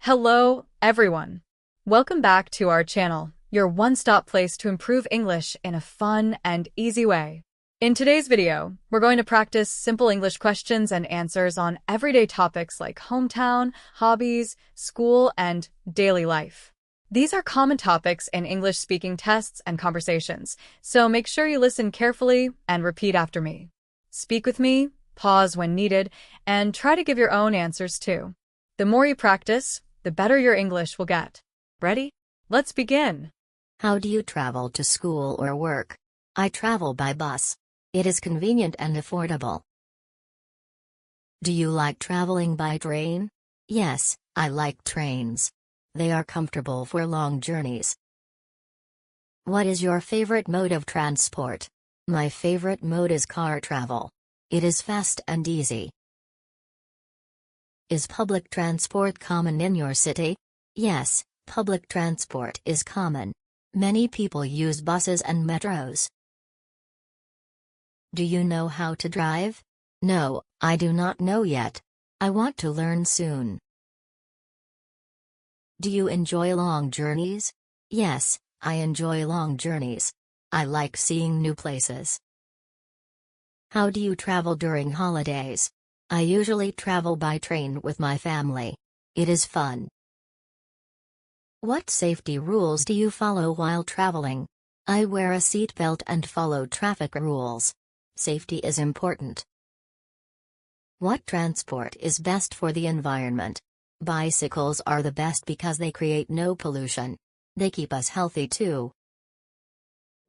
Hello, everyone. Welcome back to our channel, your one-stop place to improve English in a fun and easy way. In today's video, we're going to practice simple English questions and answers on everyday topics like hometown, hobbies, school, and daily life. These are common topics in English-speaking tests and conversations, so make sure you listen carefully and repeat after me. Speak with me, pause when needed, and try to give your own answers too. The more you practice, the better your English will get. Ready? Let's begin. How do you travel to school or work? I travel by bus. It is convenient and affordable. Do you like traveling by train? Yes, I like trains. They are comfortable for long journeys. What is your favorite mode of transport? My favorite mode is car travel. It is fast and easy. Is public transport common in your city? Yes, public transport is common. Many people use buses and metros. Do you know how to drive? No, I do not know yet. I want to learn soon. Do you enjoy long journeys? Yes, I enjoy long journeys. I like seeing new places. How do you travel during holidays? I usually travel by train with my family. It is fun. What safety rules do you follow while traveling? I wear a seatbelt and follow traffic rules. Safety is important. What transport is best for the environment? Bicycles are the best because they create no pollution. They keep us healthy too.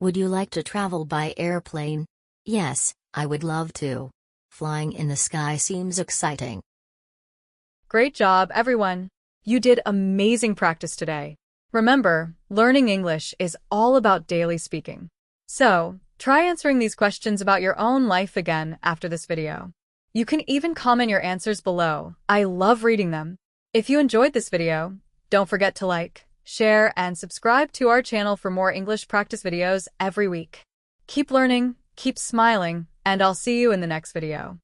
Would you like to travel by airplane? Yes, I would love to. Flying in the sky seems exciting. Great job, everyone. You did amazing practice today. Remember, learning English is all about daily speaking. So, try answering these questions about your own life again after this video. You can even comment your answers below. I love reading them. If you enjoyed this video, don't forget to like, share, and subscribe to our channel for more English practice videos every week. Keep learning, keep smiling, and I'll see you in the next video.